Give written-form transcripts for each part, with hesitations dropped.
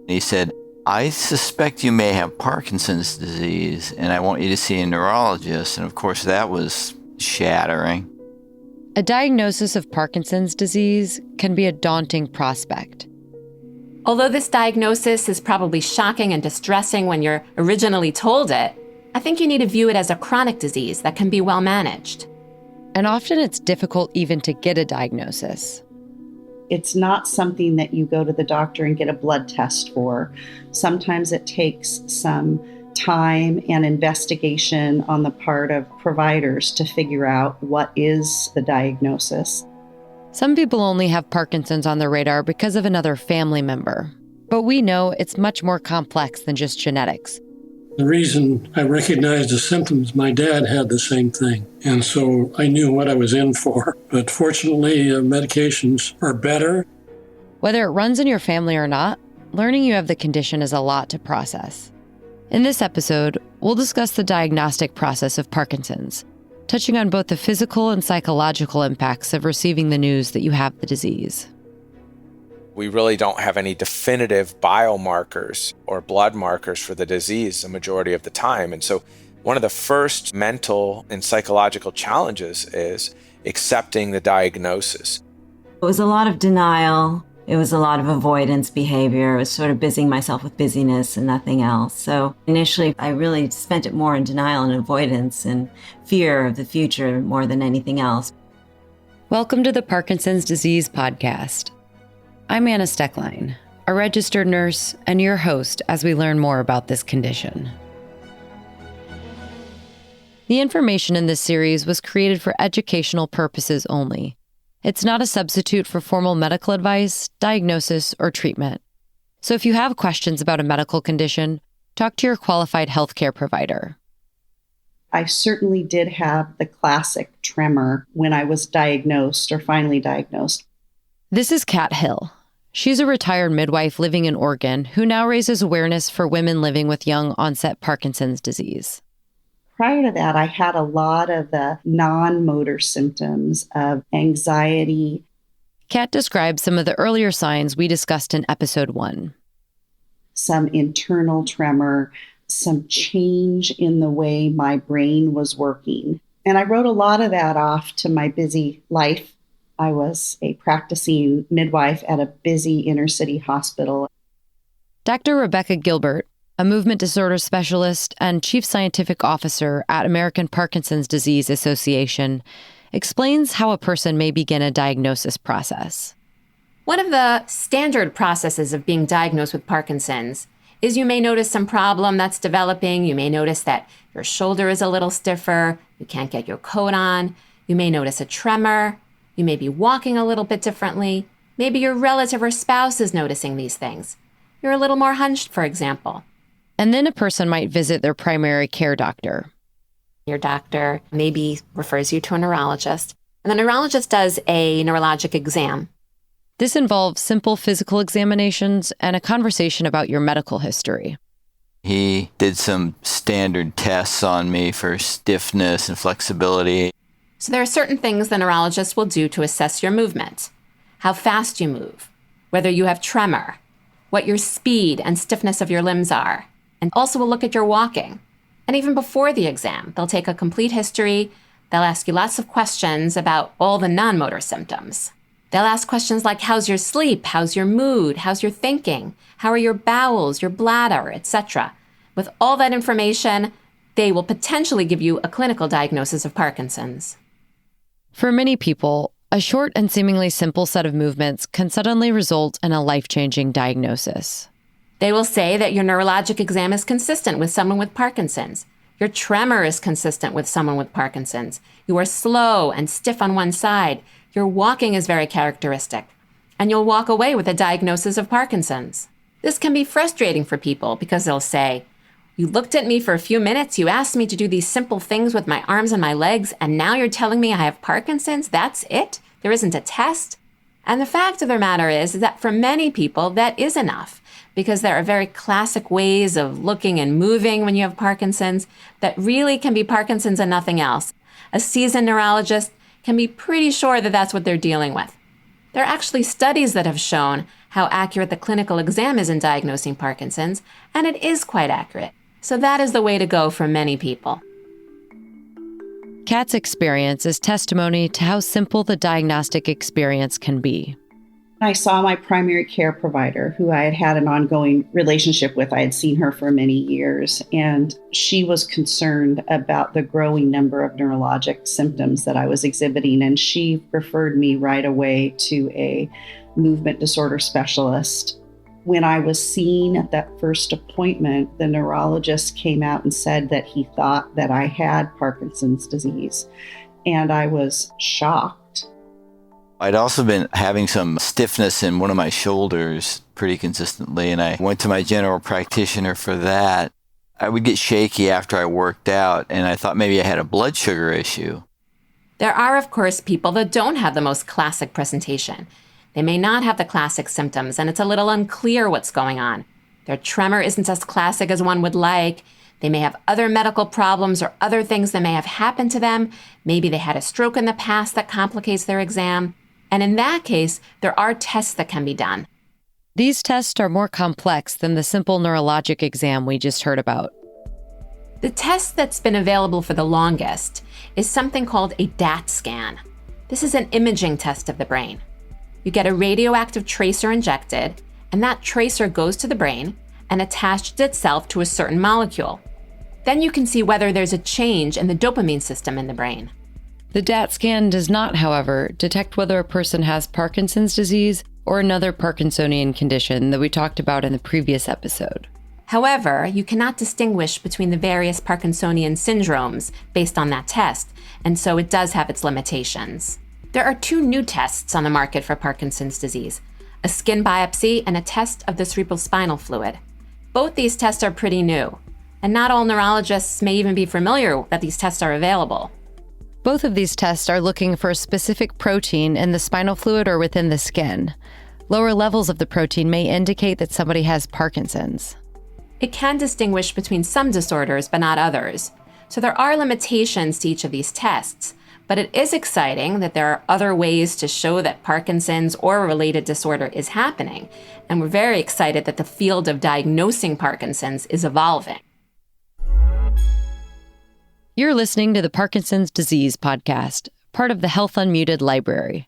He said, I suspect you may have Parkinson's disease, and I want you to see a neurologist. And of course, that was shattering. A diagnosis of Parkinson's disease can be a daunting prospect. Although this diagnosis is probably shocking and distressing when you're originally told it, I think you need to view it as a chronic disease that can be well managed. And often it's difficult even to get a diagnosis. It's not something that you go to the doctor and get a blood test for. Sometimes it takes some time and investigation on the part of providers to figure out what is the diagnosis. Some people only have Parkinson's on their radar because of another family member. But we know it's much more complex than just genetics. The reason I recognized the symptoms, my dad had the same thing. And so I knew what I was in for. But fortunately, medications are better. Whether it runs in your family or not, learning you have the condition is a lot to process. In this episode, we'll discuss the diagnostic process of Parkinson's, touching on both the physical and psychological impacts of receiving the news that you have the disease. We really don't have any definitive biomarkers or blood markers for the disease the majority of the time. And so one of the first mental and psychological challenges is accepting the diagnosis. It was a lot of denial. It was a lot of avoidance behavior. I was sort of busying myself with busyness and nothing else. So initially, I really spent it more in denial and avoidance and fear of the future more than anything else. Welcome to the Parkinson's Disease Podcast. I'm Anna Steckline, a registered nurse and your host as we learn more about this condition. The information in this series was created for educational purposes only. It's not a substitute for formal medical advice, diagnosis, or treatment. So if you have questions about a medical condition, talk to your qualified healthcare provider. I certainly did have the classic tremor when I was diagnosed or finally diagnosed. This is Kat Hill. She's a retired midwife living in Oregon who now raises awareness for women living with young-onset Parkinson's disease. Prior to that, I had a lot of the non-motor symptoms of anxiety. Kat describes some of the earlier signs we discussed in episode 1. Some internal tremor, some change in the way my brain was working. And I wrote a lot of that off to my busy life. I was a practicing midwife at a busy inner city hospital. Dr. Rebecca Gilbert, a movement disorder specialist and chief scientific officer at American Parkinson's Disease Association, explains how a person may begin a diagnosis process. One of the standard processes of being diagnosed with Parkinson's is you may notice some problem that's developing. You may notice that your shoulder is a little stiffer. You can't get your coat on. You may notice a tremor. You may be walking a little bit differently. Maybe your relative or spouse is noticing these things. You're a little more hunched, for example. And then a person might visit their primary care doctor. Your doctor maybe refers you to a neurologist, and the neurologist does a neurologic exam. This involves simple physical examinations and a conversation about your medical history. He did some standard tests on me for stiffness and flexibility. So there are certain things the neurologist will do to assess your movement, how fast you move, whether you have tremor, what your speed and stiffness of your limbs are, and also will look at your walking. And even before the exam, they'll take a complete history. They'll ask you lots of questions about all the non-motor symptoms. They'll ask questions like, how's your sleep? How's your mood? How's your thinking? How are your bowels, your bladder, etc.? With all that information, they will potentially give you a clinical diagnosis of Parkinson's. For many people, a short and seemingly simple set of movements can suddenly result in a life-changing diagnosis. They will say that your neurologic exam is consistent with someone with Parkinson's. Your tremor is consistent with someone with Parkinson's. You are slow and stiff on one side. Your walking is very characteristic. And you'll walk away with a diagnosis of Parkinson's. This can be frustrating for people because they'll say, you looked at me for a few minutes, you asked me to do these simple things with my arms and my legs, and now you're telling me I have Parkinson's? That's it? There isn't a test? And the fact of the matter is that for many people, that is enough, because there are very classic ways of looking and moving when you have Parkinson's that really can be Parkinson's and nothing else. A seasoned neurologist can be pretty sure that that's what they're dealing with. There are actually studies that have shown how accurate the clinical exam is in diagnosing Parkinson's, and it is quite accurate. So that is the way to go for many people. Kat's experience is testimony to how simple the diagnostic experience can be. I saw my primary care provider, who I had had an ongoing relationship with. I had seen her for many years, and she was concerned about the growing number of neurologic symptoms that I was exhibiting, and she referred me right away to a movement disorder specialist. When I was seen at that first appointment, the neurologist came out and said that he thought that I had Parkinson's disease, and I was shocked. I'd also been having some stiffness in one of my shoulders pretty consistently, and I went to my general practitioner for that. I would get shaky after I worked out, and I thought maybe I had a blood sugar issue. There are, of course, people that don't have the most classic presentation. They may not have the classic symptoms, and it's a little unclear what's going on. Their tremor isn't as classic as one would like. They may have other medical problems or other things that may have happened to them. Maybe they had a stroke in the past that complicates their exam. And in that case, there are tests that can be done. These tests are more complex than the simple neurologic exam we just heard about. The test that's been available for the longest is something called a DAT scan. This is an imaging test of the brain. You get a radioactive tracer injected, and that tracer goes to the brain and attaches itself to a certain molecule. Then you can see whether there's a change in the dopamine system in the brain. The DAT scan does not, however, detect whether a person has Parkinson's disease or another Parkinsonian condition that we talked about in the previous episode. However, you cannot distinguish between the various Parkinsonian syndromes based on that test, and so it does have its limitations. There are 2 new tests on the market for Parkinson's disease, a skin biopsy and a test of the cerebrospinal fluid. Both these tests are pretty new, and not all neurologists may even be familiar that these tests are available. Both of these tests are looking for a specific protein in the spinal fluid or within the skin. Lower levels of the protein may indicate that somebody has Parkinson's. It can distinguish between some disorders, but not others. So there are limitations to each of these tests, but it is exciting that there are other ways to show that Parkinson's or a related disorder is happening. And we're very excited that the field of diagnosing Parkinson's is evolving. You're listening to the Parkinson's Disease Podcast, part of the Health Unmuted library.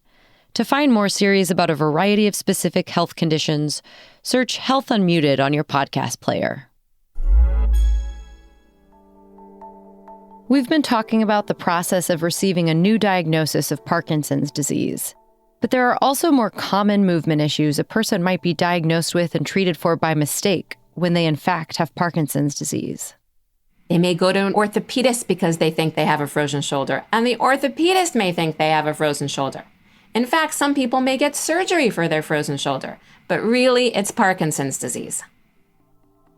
To find more series about a variety of specific health conditions, search Health Unmuted on your podcast player. We've been talking about the process of receiving a new diagnosis of Parkinson's disease. But there are also more common movement issues a person might be diagnosed with and treated for by mistake when they in fact have Parkinson's disease. They may go to an orthopedist because they think they have a frozen shoulder, and the orthopedist may think they have a frozen shoulder. In fact, some people may get surgery for their frozen shoulder, but really it's Parkinson's disease.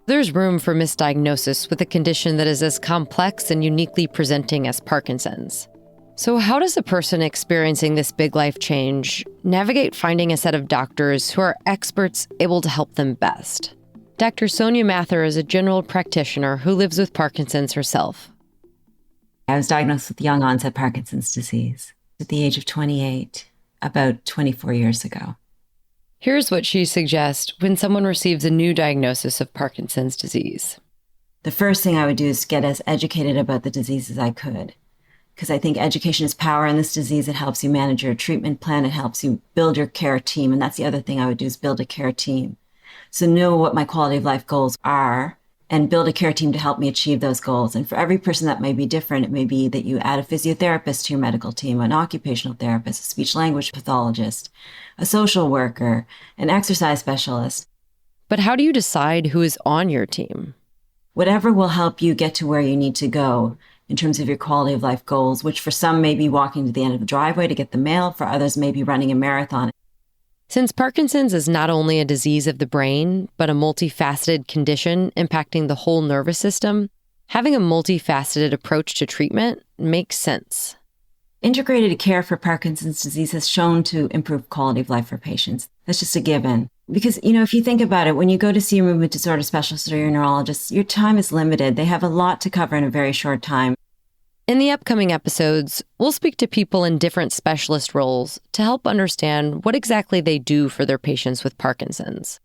There's room for misdiagnosis with a condition that is as complex and uniquely presenting as Parkinson's. So how does a person experiencing this big life change navigate finding a set of doctors who are experts able to help them best? Dr. Sonia Mather is a general practitioner who lives with Parkinson's herself. I was diagnosed with young onset Parkinson's disease at the age of 28, about 24 years ago. Here's what she suggests when someone receives a new diagnosis of Parkinson's disease. The first thing I would do is get as educated about the disease as I could, because I think education is power in this disease. It helps you manage your treatment plan. It helps you build your care team. And that's the other thing I would do is build a care team. So know what my quality of life goals are and build a care team to help me achieve those goals. And for every person that may be different, it may be that you add a physiotherapist to your medical team, an occupational therapist, a speech language pathologist, a social worker, an exercise specialist. But how do you decide who is on your team? Whatever will help you get to where you need to go in terms of your quality of life goals, which for some may be walking to the end of the driveway to get the mail, for others may be running a marathon. Since Parkinson's is not only a disease of the brain, but a multifaceted condition impacting the whole nervous system, having a multifaceted approach to treatment makes sense. Integrated care for Parkinson's disease has shown to improve quality of life for patients. That's just a given. Because, if you think about it, when you go to see your movement disorder specialist or your neurologist, your time is limited. They have a lot to cover in a very short time. In the upcoming episodes, we'll speak to people in different specialist roles to help understand what exactly they do for their patients with Parkinson's.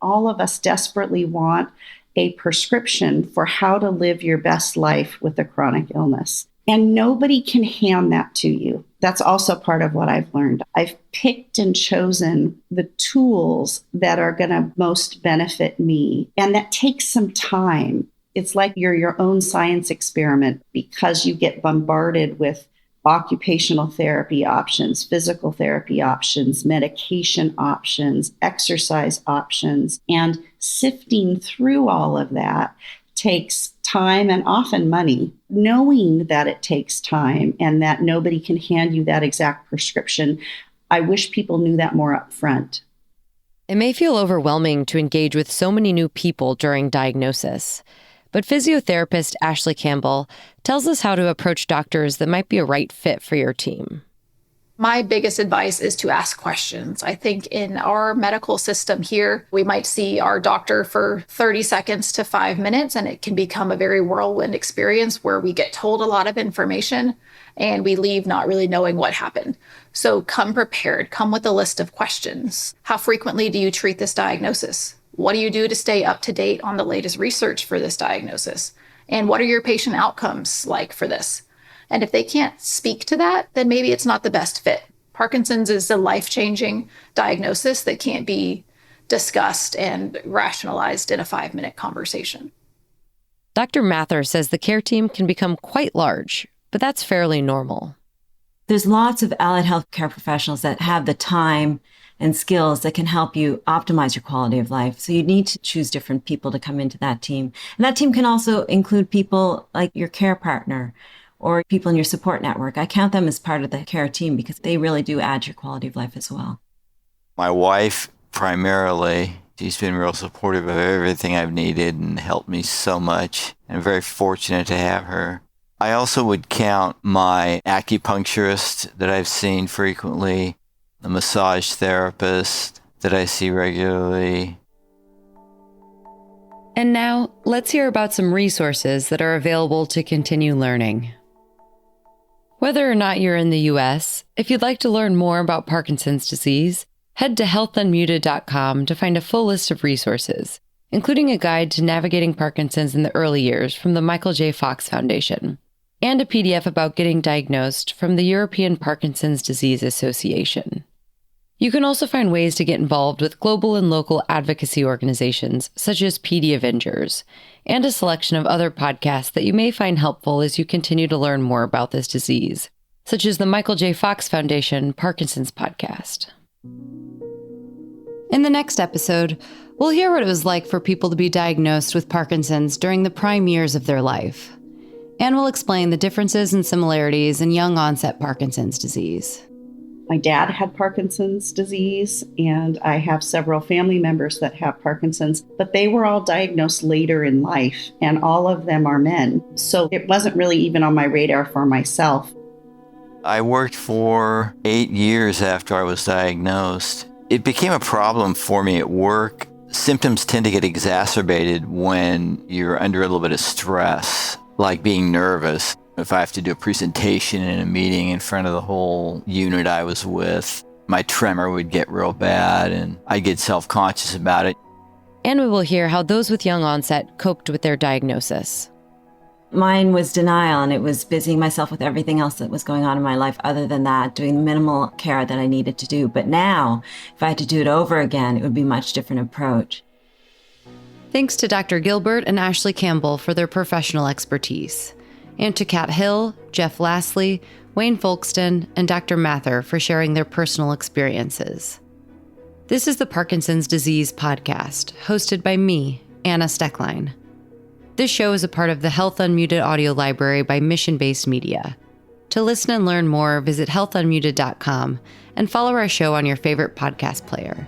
All of us desperately want a prescription for how to live your best life with a chronic illness. And nobody can hand that to you. That's also part of what I've learned. I've picked and chosen the tools that are going to most benefit me. And that takes some time. It's like you're your own science experiment because you get bombarded with occupational therapy options, physical therapy options, medication options, exercise options, and sifting through all of that takes time and often money. Knowing that it takes time and that nobody can hand you that exact prescription, I wish people knew that more up front. It may feel overwhelming to engage with so many new people during diagnosis, but physiotherapist Ashley Campbell tells us how to approach doctors that might be a right fit for your team. My biggest advice is to ask questions. I think in our medical system here, we might see our doctor for 30 seconds to 5 minutes, and it can become a very whirlwind experience where we get told a lot of information and we leave not really knowing what happened. So come prepared, come with a list of questions. How frequently do you treat this diagnosis? What do you do to stay up to date on the latest research for this diagnosis? And what are your patient outcomes like for this? And if they can't speak to that, then maybe it's not the best fit. Parkinson's is a life-changing diagnosis that can't be discussed and rationalized in a 5-minute conversation. Dr. Mather says the care team can become quite large, but that's fairly normal. There's lots of allied healthcare professionals that have the time and skills that can help you optimize your quality of life. So you need to choose different people to come into that team. And that team can also include people like your care partner or people in your support network. I count them as part of the care team because they really do add to your quality of life as well. My wife, primarily, she's been real supportive of everything I've needed and helped me so much. I'm very fortunate to have her. I also would count my acupuncturist that I've seen frequently, the massage therapist that I see regularly. And now, let's hear about some resources that are available to continue learning. Whether or not you're in the U.S., if you'd like to learn more about Parkinson's disease, head to healthunmuted.com to find a full list of resources, including a guide to navigating Parkinson's in the early years from the Michael J. Fox Foundation, and a PDF about getting diagnosed from the European Parkinson's Disease Association. You can also find ways to get involved with global and local advocacy organizations such as PD Avengers, and a selection of other podcasts that you may find helpful as you continue to learn more about this disease, such as the Michael J. Fox Foundation Parkinson's podcast. In the next episode, we'll hear what it was like for people to be diagnosed with Parkinson's during the prime years of their life, and we'll explain the differences and similarities in young-onset Parkinson's disease. My dad had Parkinson's disease, and I have several family members that have Parkinson's, but they were all diagnosed later in life, and all of them are men. So it wasn't really even on my radar for myself. I worked for 8 years after I was diagnosed. It became a problem for me at work. Symptoms tend to get exacerbated when you're under a little bit of stress, like being nervous. If I have to do a presentation in a meeting in front of the whole unit I was with, my tremor would get real bad and I'd get self-conscious about it. And we will hear how those with young onset coped with their diagnosis. Mine was denial, and it was busying myself with everything else that was going on in my life other than that, doing the minimal care that I needed to do. But now, if I had to do it over again, it would be a much different approach. Thanks to Dr. Gilbert and Ashley Campbell for their professional expertise, and to Kat Hill, Jeff Lastly, Wayne Folkston, and Dr. Mather for sharing their personal experiences. This is the Parkinson's Disease Podcast, hosted by me, Anna Steckline. This show is a part of the Health Unmuted audio library by Mission Based Media. To listen and learn more, visit healthunmuted.com and follow our show on your favorite podcast player.